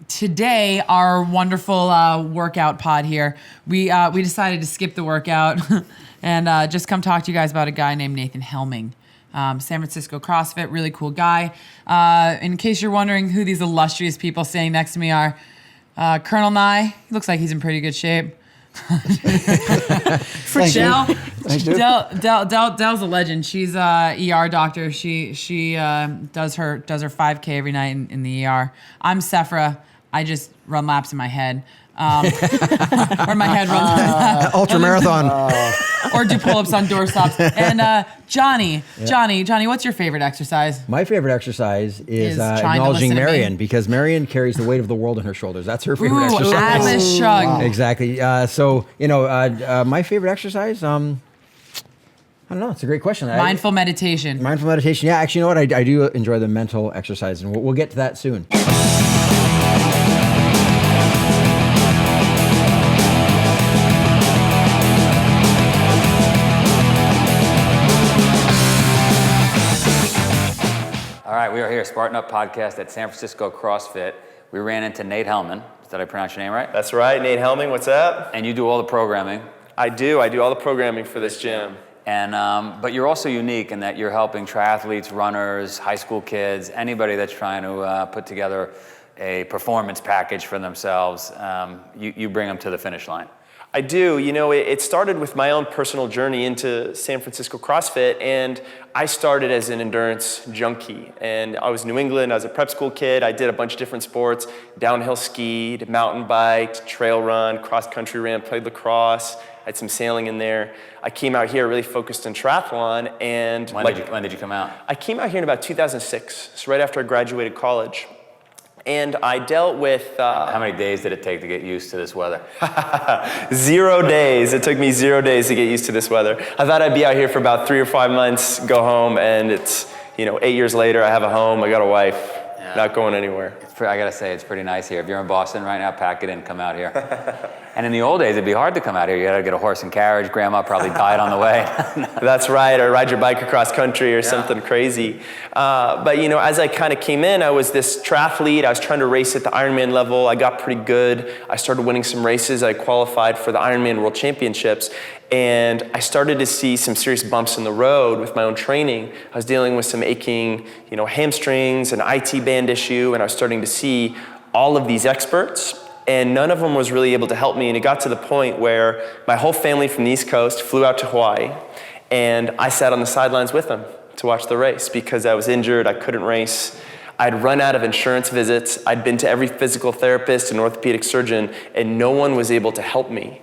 today, our wonderful workout pod here, we decided to skip the workout and just come talk to you guys about a guy named Nathan Helming. San Francisco CrossFit, really cool guy. In case you're wondering who these illustrious people standing next to me are, Colonel Nye, he looks like he's in pretty good shape. Dell's a legend. She's a ER doctor. She does her 5K every night in the ER. I'm Sephra. I just run laps in my head. Or my head runs ultra marathon. Or do pull-ups on doorstops. And Johnny, what's your favorite exercise? My favorite exercise is trying to acknowledging listen to me. Marion, because Marion carries the weight of the world on her shoulders. That's her favorite exercise. Atlas shrug. Wow. Exactly. My favorite exercise, I don't know. It's a great question. Mindful meditation. Mindful meditation. Yeah, actually, you know what? I do enjoy the mental exercise, and we'll get to that soon. All right, we are here, Spartan Up Podcast at San Francisco CrossFit. We ran into Nate Helming. Did I pronounce your name right? That's right, Nate Helming, what's up? And you do all the programming. I do all the programming for this gym. And but you're also unique in that you're helping triathletes, runners, high school kids, anybody that's trying to put together a performance package for themselves. You bring them to the finish line. I do. You know, it started with my own personal journey into San Francisco CrossFit, and I started as an endurance junkie. And I was in New England, I was a prep school kid, I did a bunch of different sports, downhill skied, mountain biked, trail run, cross country ran, played lacrosse, I had some sailing in there. I came out here really focused on triathlon, and When did you come out? I came out here in about 2006, so right after I graduated college. And I dealt with... How many days did it take to get used to this weather? 0 days. It took me 0 days to get used to this weather. I thought I'd be out here for about 3 or 5 months, go home, and it's, 8 years later, I have a home, I got a wife, not going anywhere. I gotta say, it's pretty nice here. If you're in Boston right now, pack it in, come out here. And in the old days, it'd be hard to come out here. You gotta get a horse and carriage. Grandma probably died on the way. That's right, or ride your bike across country or something crazy. But as I kind of came in, I was this triathlete. I was trying to race at the Ironman level. I got pretty good. I started winning some races. I qualified for the Ironman World Championships. And I started to see some serious bumps in the road with my own training. I was dealing with some aching, hamstrings, an IT band issue, and I was starting to see all of these experts, and none of them was really able to help me. And it got to the point where my whole family from the East Coast flew out to Hawaii, and I sat on the sidelines with them to watch the race because I was injured, I couldn't race. I'd run out of insurance visits. I'd been to every physical therapist and orthopedic surgeon, and no one was able to help me.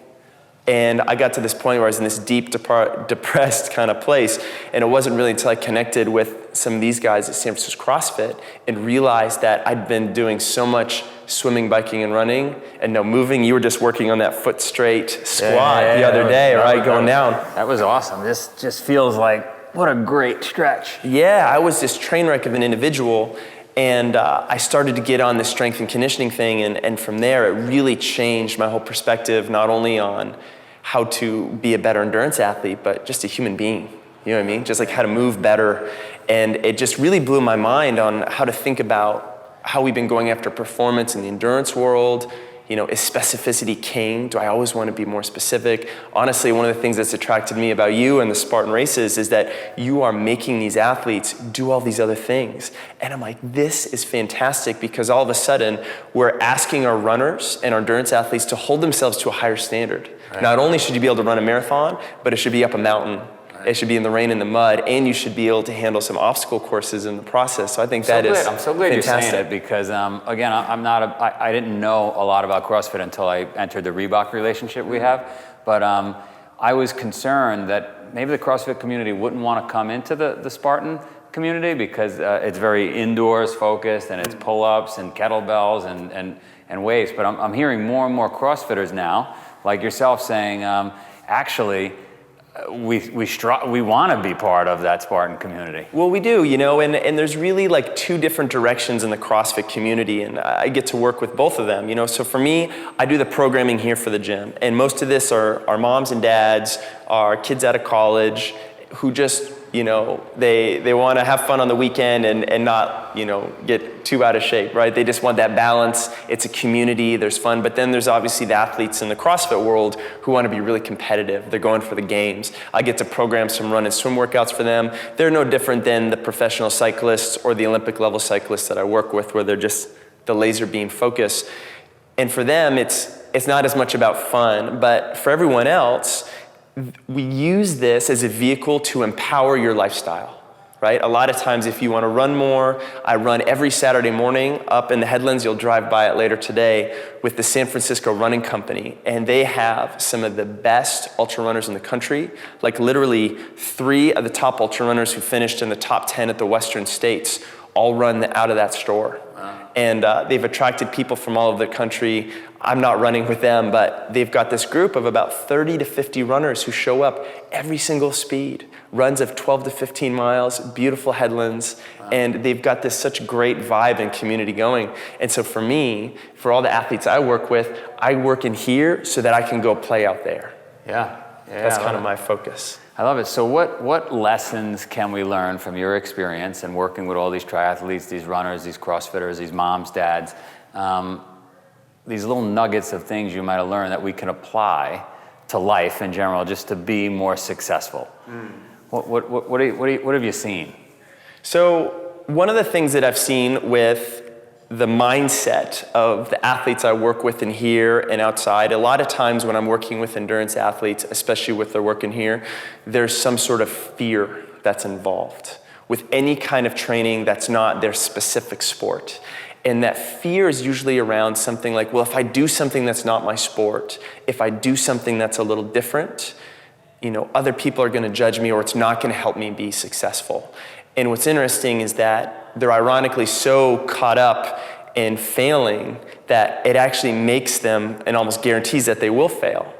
And I got to this point where I was in this deep, depressed kind of place. And it wasn't really until I connected with some of these guys at San Francisco CrossFit and realized that I'd been doing so much swimming, biking, and running, and no moving. You were just working on that foot straight squat the other day, right? Going down. That was awesome. This just feels like, what a great stretch. Yeah, I was this train wreck of an individual. And I started to get on this strength and conditioning thing, and from there it really changed my whole perspective, not only on how to be a better endurance athlete, but just a human being, you know what I mean? Just like how to move better. And it just really blew my mind on how to think about how we've been going after performance in the endurance world. Is specificity king? Do I always want to be more specific? Honestly, one of the things that's attracted me about you and the Spartan races is that you are making these athletes do all these other things. And I'm like, this is fantastic, because all of a sudden we're asking our runners and our endurance athletes to hold themselves to a higher standard. Right. Not only should you be able to run a marathon, but it should be up a mountain. It should be in the rain and the mud, and you should be able to handle some obstacle courses in the process. So I think that is I'm so glad fantastic. You're saying it, because again, I didn't know a lot about CrossFit until I entered the Reebok relationship we have. But I was concerned that maybe the CrossFit community wouldn't want to come into the Spartan community because it's very indoors focused, and it's pull-ups and kettlebells and weights. But I'm hearing more and more CrossFitters now, like yourself, saying, actually, we want to be part of that Spartan community. Well, we do, and there's really like two different directions in the CrossFit community, and I get to work with both of them, So for me, I do the programming here for the gym, and most of this are our moms and dads, our kids out of college, who just you know, they want to have fun on the weekend and not, you know, get too out of shape, right? They just want that balance. It's a community, there's fun. But then there's obviously the athletes in the CrossFit world who want to be really competitive. They're going for the games. I get to program some run and swim workouts for them. They're no different than the professional cyclists or the Olympic level cyclists that I work with, where they're just the laser beam focus. And for them, it's not as much about fun, but for everyone else, we use this as a vehicle to empower your lifestyle, right? A lot of times if you want to run more, I run every Saturday morning up in the Headlands. You'll drive by it later today with the San Francisco Running Company, and they have some of the best ultra runners in the country, like literally 3 of the top ultra runners who finished in the top 10 at the Western States all run out of that store. And they've attracted people from all over the country. I'm not running with them, but they've got this group of about 30 to 50 runners who show up every single speed, runs of 12 to 15 miles, beautiful headlands, and they've got this such great vibe and community going. And so for me, for all the athletes I work with, I work in here so that I can go play out there. Yeah. That's kind of my focus. I love it. So what lessons can we learn from your experience and working with all these triathletes, these runners, these CrossFitters, these moms, dads, these little nuggets of things you might have learned that we can apply to life in general just to be more successful? What have you seen? So one of the things that I've seen with the mindset of the athletes I work with in here and outside, a lot of times when I'm working with endurance athletes, especially with their work in here, there's some sort of fear that's involved with any kind of training that's not their specific sport. And that fear is usually around something like, well, if I do something that's not my sport, if I do something that's a little different, you know, other people are going to judge me, or it's not going to help me be successful. And what's interesting is that they're ironically so caught up in failing that it actually makes them and almost guarantees that they will fail.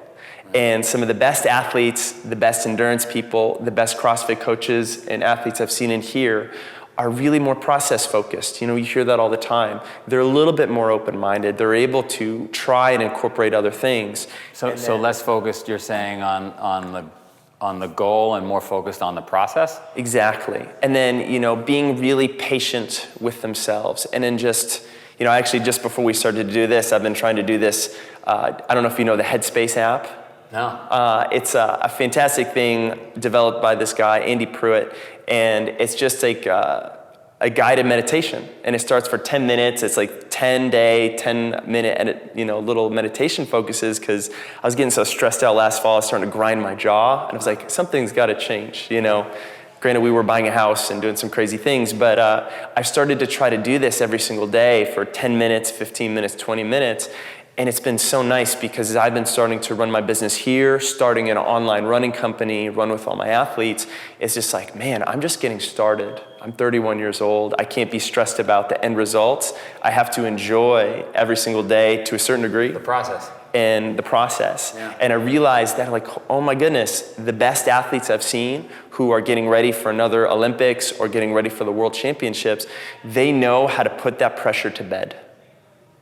And some of the best athletes, the best endurance people, the best CrossFit coaches and athletes I've seen in here are really more process focused. You know, you hear that all the time. They're a little bit more open-minded. They're able to try and incorporate other things. So less focused, you're saying, on the goal and more focused on the process? Exactly. And then, you know, being really patient with themselves. And then just, you know, actually just before we started to do this, I've been trying to do this. I don't know if you know the Headspace app. No. It's a fantastic thing developed by this guy, Andy Pruitt. And it's just like a guided meditation. And it starts for 10 minutes. It's like 10-day, 10-minute, you know, little meditation focuses, because I was getting so stressed out last fall, I was starting to grind my jaw. And I was like, something's got to change, you know. Granted, we were buying a house and doing some crazy things, but I started to try to do this every single day for 10 minutes, 15 minutes, 20 minutes. And it's been so nice because I've been starting to run my business here, starting an online running company, run with all my athletes. It's just like, man, I'm just getting started. I'm 31 years old. I can't be stressed about the end results. I have to enjoy every single day to a certain degree. The process. And the process. Yeah. And I realized that, like, oh my goodness, the best athletes I've seen who are getting ready for another Olympics or getting ready for the World Championships, they know how to put that pressure to bed.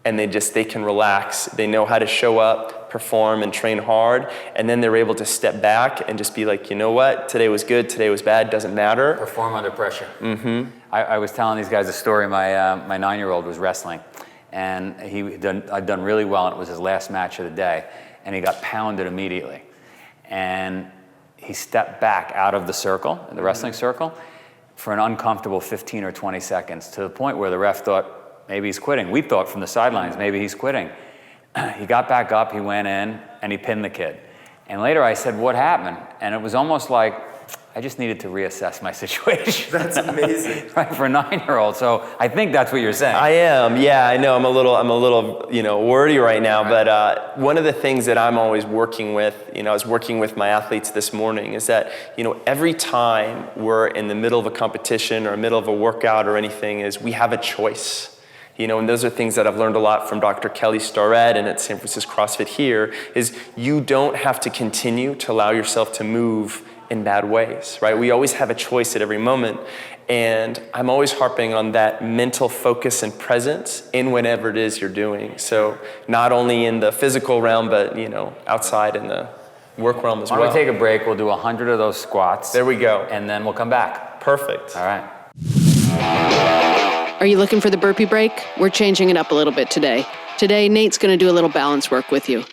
And they can relax. They know how to show up, perform, and train hard. And then they're able to step back and just be like, you know what? Today was good, today was bad, doesn't matter. Perform under pressure. Mm-hmm. I was telling these guys a story. My 9-year-old was wrestling. And I'd done really well, and it was his last match of the day. And he got pounded immediately. And he stepped back out of the circle, the wrestling circle, for an uncomfortable 15 or 20 seconds, to the point where the ref thought, maybe he's quitting. We thought from the sidelines, maybe he's quitting. He got back up, he went in, and he pinned the kid. And later I said, what happened? And it was almost like, I just needed to reassess my situation. That's amazing. Right, for a 9-year-old. So I think that's what you're saying. I am, yeah, I know. I'm a little, you know, wordy right now. Right. But one of the things that I'm always working with, you know, I was working with my athletes this morning, is that, you know, every time we're in the middle of a competition or middle of a workout or anything, is we have a choice. You know, and those are things that I've learned a lot from Dr. Kelly Starrett and at San Francisco Crossfit here, is you don't have to continue to allow yourself to move in bad ways, right? We always have a choice at every moment. And I'm always harping on that mental focus and presence in whatever it is you're doing. So not only in the physical realm, but, you know, outside in the work realm as Why well. don't we take a break? We'll do 100 of those squats. There we go. And then we'll come back. Perfect. All right. Are you looking for the burpee break? We're changing it up a little bit today. Today, Nate's going to do a little balance work with you.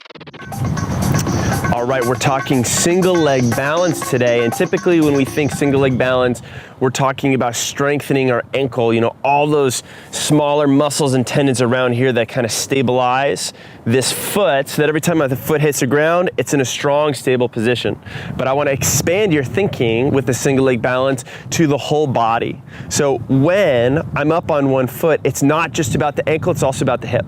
All right, we're talking single leg balance today. And typically when we think single leg balance, we're talking about strengthening our ankle, all those smaller muscles and tendons around here that kind of stabilize this foot so that every time the foot hits the ground, it's in a strong, stable position. But I want to expand your thinking with the single leg balance to the whole body. So when I'm up on one foot, it's not just about the ankle, it's also about the hip.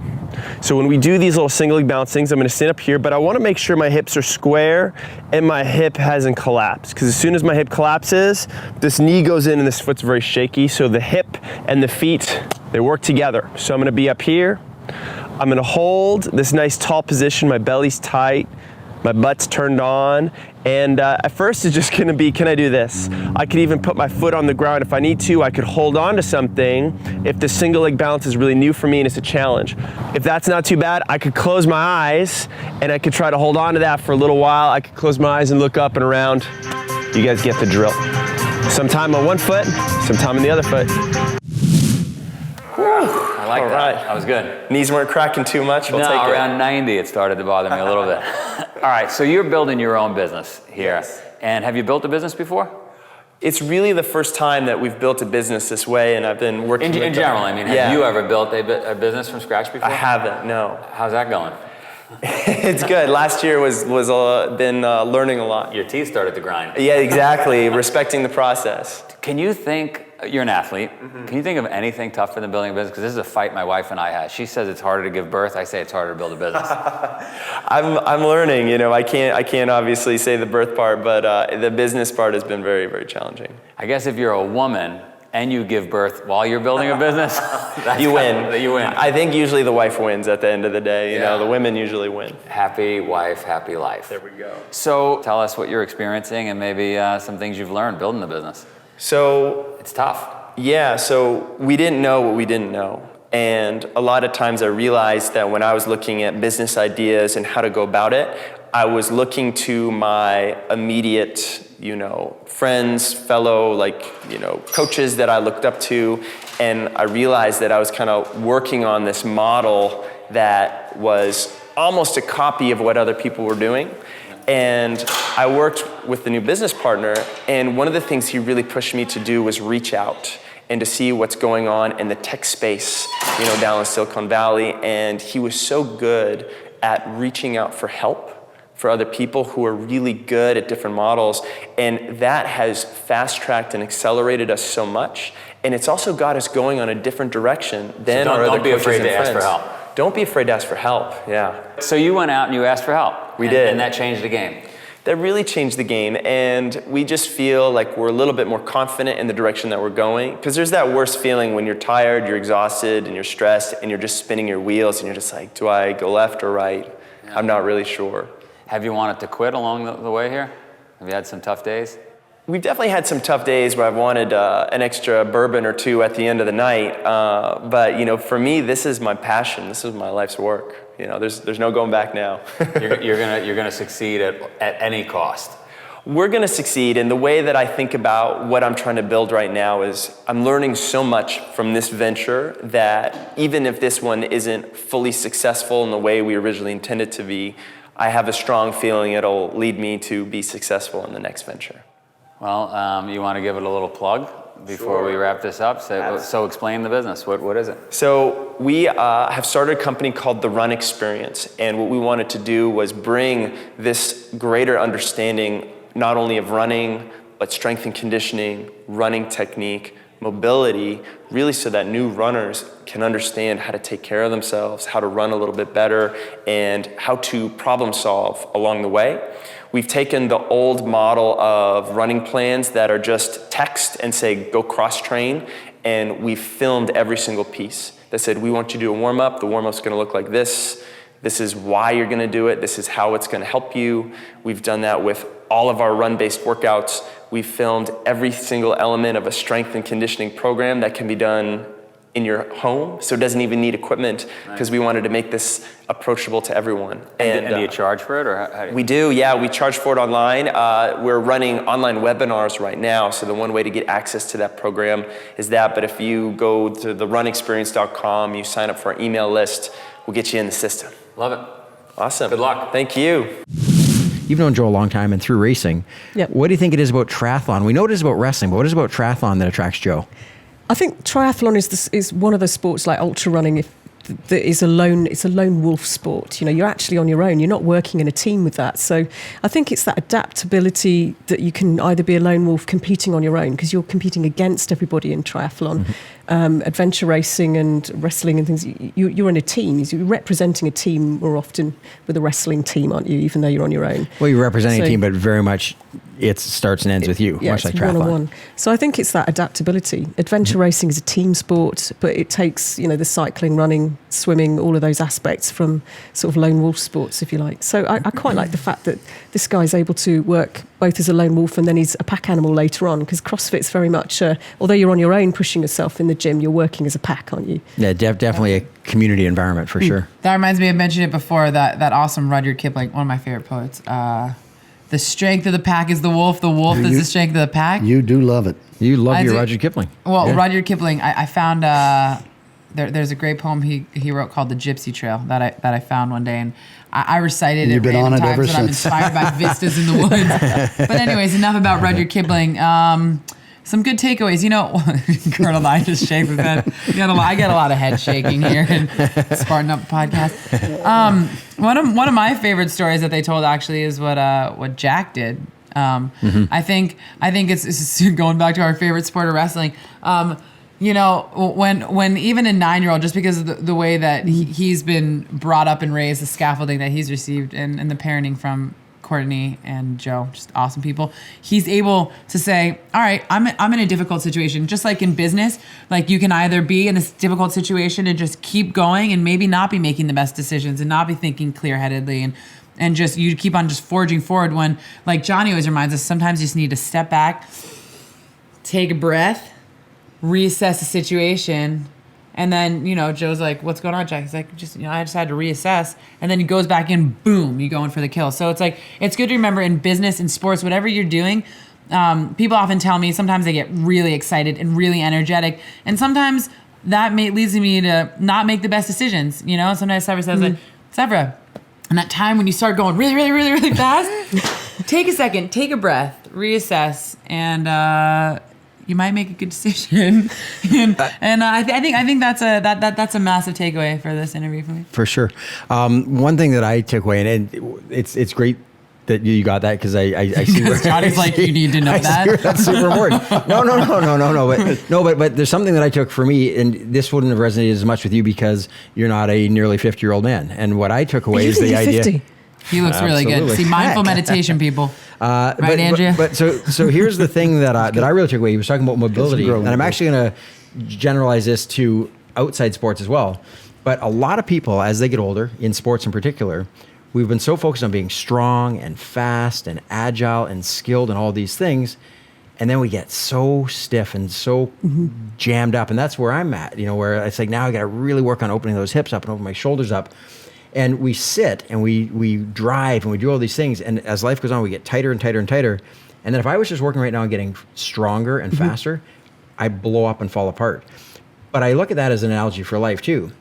So when we do these little single leg balance things, I'm going to stand up here, but I want to make sure my hips are square and my hip hasn't collapsed. Because as soon as my hip collapses, this knee goes in and this foot's very shaky. So the hip and the feet, they work together. So I'm going to be up here. I'm going to hold this nice tall position. My belly's tight. My butt's turned on. And at first it's just gonna be, can I do this? I could even put my foot on the ground if I need to. I could hold on to something if the single leg balance is really new for me and it's a challenge. If that's not too bad, I could close my eyes and I could try to hold on to that for a little while. I could close my eyes and look up and around. You guys get the drill. Sometime on one foot, sometime on the other foot. I like All that. right. That was good. Knees weren't cracking too much, we'll take it. Around 90 it started to bother me a little bit. All right, so you're building your own business here. Yes. And have you built a business before? It's really the first time that we've built a business this way, and I've been working In general, I mean, have you ever built a business from scratch before? I haven't, no. How's that going? It's good. Last year was been learning a lot. Your teeth started to grind. Yeah, exactly. Respecting the process. Can you think, you're an athlete, can you think of anything tougher than building a business? Because this is a fight my wife and I had. She says it's harder to give birth. I say it's harder to build a business. I'm learning, I can't obviously say the birth part, but the business part has been very, very challenging. I guess if you're a woman and you give birth while you're building a business, You win. You win. I think usually the wife wins at the end of the day. Yeah. The women usually win. Happy wife, happy life. There we go. So tell us what you're experiencing and maybe some things you've learned building the business. So It's tough. yeah, so we didn't know what we didn't know. And a lot of times I realized that when I was looking at business ideas and how to go about it, I was looking to my immediate, friends, fellow, coaches that I looked up to. And I realized that I was kind of working on this model that was almost a copy of what other people were doing. And I worked with the new business partner, and one of the things he really pushed me to do was reach out and to see what's going on in the tech space, down in Silicon Valley. And he was so good at reaching out for help for other people who are really good at different models. And that has fast-tracked and accelerated us so much. And it's also got us going on a different direction than our other coaches and friends. Don't be afraid to ask for help. Don't be afraid to ask for help, yeah. So you went out and you asked for help. We did. And that changed the game. That really changed the game, and we just feel like we're a little bit more confident in the direction that we're going. Because there's that worst feeling when you're tired, you're exhausted, and you're stressed, and you're just spinning your wheels, and you're just like, do I go left or right? Yeah. I'm not really sure. Have you wanted to quit along the way here? Have you had some tough days? We've definitely had some tough days where I've wanted an extra bourbon or two at the end of the night. But for me, this is my passion. This is my life's work. There's no going back now. you're gonna succeed at any cost. We're gonna succeed, and the way that I think about what I'm trying to build right now is I'm learning so much from this venture that even if this one isn't fully successful in the way we originally intended to be, I have a strong feeling it'll lead me to be successful in the next venture. Well, you want to give it a little plug before we wrap this up? So explain the business. What is it? So we have started a company called The Run Experience, and what we wanted to do was bring this greater understanding not only of running, but strength and conditioning, running technique, mobility, really so that new runners can understand how to take care of themselves, how to run a little bit better, and how to problem solve along the way. We've taken the old model of running plans that are just text and say, go cross-train, and we've filmed every single piece that said, we want you to do a warm-up. The warm-up's gonna look like this. This is why you're gonna do it. This is how it's gonna help you. We've done that with all of our run-based workouts. We've filmed every single element of a strength and conditioning program that can be done in your home, so it doesn't even need equipment, because we wanted to make this approachable to everyone. And do you charge for it, or how do you? We do, yeah. We charge for it online. We're running online webinars right now, so the one way to get access to that program is that. But if you go to therunexperience.com, you sign up for our email list, we'll get you in the system. Love it. Awesome. Good luck. Thank you. You've known Joe a long time and through racing. Yep. What do you think it is about triathlon? We know it is about wrestling, but what is it about triathlon that attracts Joe? I think triathlon is one of the sports like ultra running that is it's a lone wolf sport. You know, you're actually on your own. You're not working in a team with that. So I think it's that adaptability that you can either be a lone wolf competing on your own, because you're competing against everybody in triathlon. Adventure racing and wrestling and things, you're in a team. You're representing a team more often with a wrestling team, aren't you, even though you're on your own. Well, you're representing a team, but very much it starts and ends with you, yeah, much like it's triathlon. one-on-one. So I think it's that adaptability. Adventure racing is a team sport, but it takes, the cycling, running, swimming, all of those aspects from sort of lone wolf sports, if you like. So I quite like the fact that this guy's able to work both as a lone wolf and then he's a pack animal later on, because CrossFit's very much, although you're on your own pushing yourself in the gym, you're working as a pack, aren't you? Yeah, definitely a community environment for sure. That reminds me, I mentioned it before, that awesome Rudyard Kipling, one of my favorite poets. The strength of the pack is the wolf is the strength of the pack. You do love it. You love your Rudyard Kipling. Well, Yeah. Rudyard Kipling, I found there's a great poem he wrote called The Gypsy Trail that I found one day, and I recited it You've been random on it ever times when I'm since. inspired by vistas in the woods. But anyways, enough about Rudyard Kipling. Some good takeaways. Colonel and I just shake his head. I get a lot of head shaking here in Spartan Up podcast. One of my favorite stories that they told actually is what Jack did. I think it's going back to our favorite sport of wrestling. When even a 9-year-old, just because of the way that he's been brought up and raised, the scaffolding that he's received, and the parenting from Courtney and Joe, just awesome people. He's able to say, all right, I'm in a difficult situation. Just like in business, like you can either be in a difficult situation and just keep going and maybe not be making the best decisions and not be thinking clear-headedly and just you keep on just forging forward, when, like Johnny always reminds us, sometimes you just need to step back, take a breath, reassess the situation. And then, Joe's like, what's going on, Jack? He's like, I just had to reassess. And then he goes back in, boom, you're going for the kill. So it's like, it's good to remember in business, in sports, whatever you're doing, people often tell me sometimes they get really excited and really energetic. And sometimes that leads me to not make the best decisions. Sometimes Severa says, like, Severa, and that time when you start going really, really, really, really fast, take a second, take a breath, reassess, and you might make a good decision. and I think that's a massive takeaway for this interview for me. For sure. One thing that I took away, and it's great that you got that, because I see where Johnny's like, you need to know that. That's super important. No. But there's something that I took for me, and this wouldn't have resonated as much with you because you're not a nearly 50-year-old man. And what I took away is the idea. 50? He looks really good. Absolutely. See, mindful meditation, people. Right, Andrea? But so here's the thing that I really took away. He was talking about mobility, and I'm actually going to generalize this to outside sports as well. But a lot of people, as they get older, in sports in particular, we've been so focused on being strong and fast and agile and skilled and all these things, and then we get so stiff and so jammed up. And that's where I'm at, where it's like, now I got to really work on opening those hips up and open my shoulders up. And we sit and we drive and we do all these things. And as life goes on, we get tighter and tighter and tighter. And then if I was just working right now and getting stronger and faster, I blow up and fall apart. But I look at that as an analogy for life too.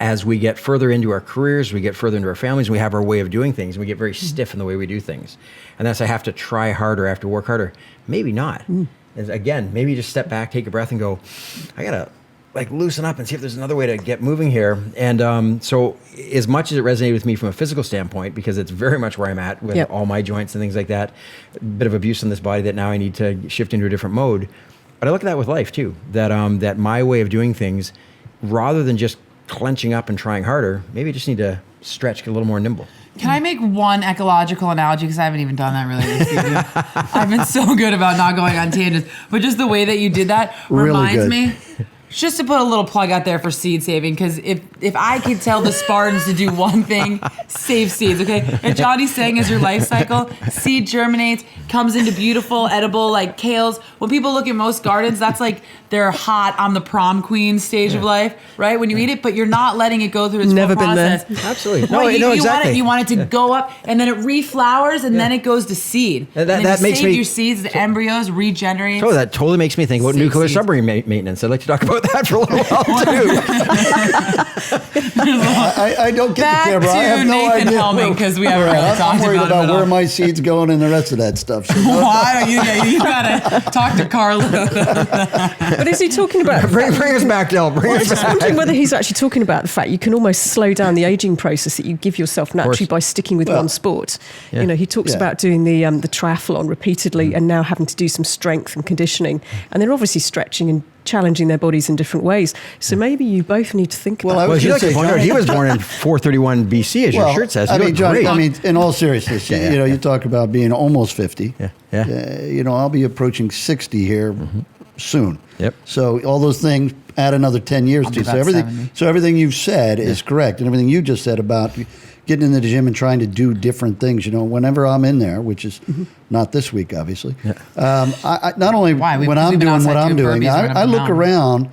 As we get further into our careers, we get further into our families, we have our way of doing things, and we get very stiff in the way we do things. And that's, I have to try harder, I have to work harder. Maybe not. Again, maybe you just step back, take a breath and go, I got to loosen up and see if there's another way to get moving here. And so as much as it resonated with me from a physical standpoint, because it's very much where I'm at with all my joints and things like that, a bit of abuse in this body that now I need to shift into a different mode. But I look at that with life too, that my way of doing things, rather than just clenching up and trying harder, maybe I just need to stretch, get a little more nimble. Can I make one ecological analogy? Because I haven't even done that really this season. I've been so good about not going on tangents. But just the way that you did that reminds me just to put a little plug out there for seed saving, because if I could tell the Spartans to do one thing, save seeds, okay? And Johnny's saying is your life cycle, seed germinates, comes into beautiful, edible, like kales. When people look at most gardens, that's like they're hot, I'm the prom queen stage of life, right? When you eat it, but you're not letting it go through its Never full been there. process. Absolutely. No, you exactly. You want it to go up, and then it reflowers, and then it goes to seed. And and then that you makes save me- your seeds, the embryos regenerate. Oh, that totally makes me think about Save nuclear seeds. submarine maintenance. I'd like to talk about that for a little while too. I don't get Back the camera. I have to no Nathan idea. Helming, because we haven't All really right, talked I'm worried about it about at where all. my seed's going and the rest of that stuff. So Why don't you gotta talk to Carla. But is he talking about? bring us back, Del. Bring I us was just back. wondering whether he's actually talking about the fact you can almost slow down the aging process that you give yourself naturally by sticking with one sport. Yeah. You know, he talks about doing the triathlon repeatedly and now having to do some strength and conditioning, and they're obviously stretching and challenging their bodies in different ways. So maybe you both need to think about. I Well, was he, gonna say, Johnny- he was born in 431 BC, as your shirt says. I You mean, look Johnny, great. I mean, in all seriousness, you know, you talk about being almost 50. Yeah. You know, I'll be approaching 60 here soon. Yep. So all those things add another 10 years to you. about So everything, 70. so everything you've said is correct, and everything you just said about getting in the gym and trying to do different things. You know, whenever I'm in there, which is not this week, obviously. I not only Why? when Because I'm we've been doing what outside I'm doing doing, burpees right up I and look down. around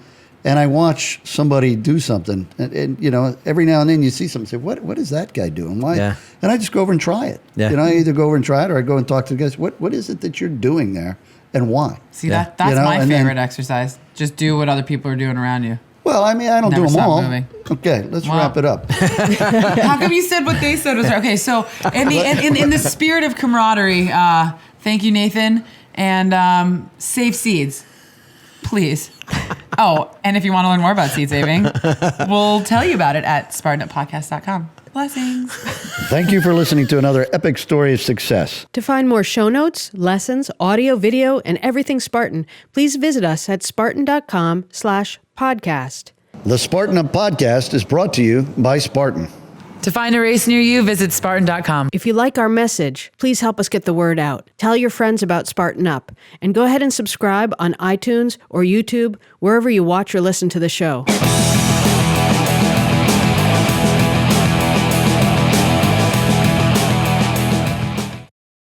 and I watch somebody do something, and you know, every now and then you see something, say, what is that guy doing? Why? Yeah. And I just go over and try it. Yeah. You know, I either go over and try it, or I go and talk to the guys. What is it that you're doing there, and why? See, that's my and then- favorite exercise. Just do what other people are doing around you. Well, I mean, I don't Never do them stop all. moving. Okay, let's Wow. wrap it up. How come you said what they said was right? Okay, so in the spirit of camaraderie, thank you, Nathan, and save seeds, please. Oh, and if you want to learn more about seed saving, we'll tell you about it at SpartanUpPodcast.com. Blessings. Thank you for listening to another epic story of success. To find more show notes, lessons, audio, video, and everything Spartan, please visit us at spartan.com/podcast. The Spartan Up Podcast is brought to you by Spartan. To find a race near you, visit Spartan.com. If you like our message, please help us get the word out. Tell your friends about Spartan Up, and go ahead and subscribe on iTunes or YouTube, wherever you watch or listen to the show.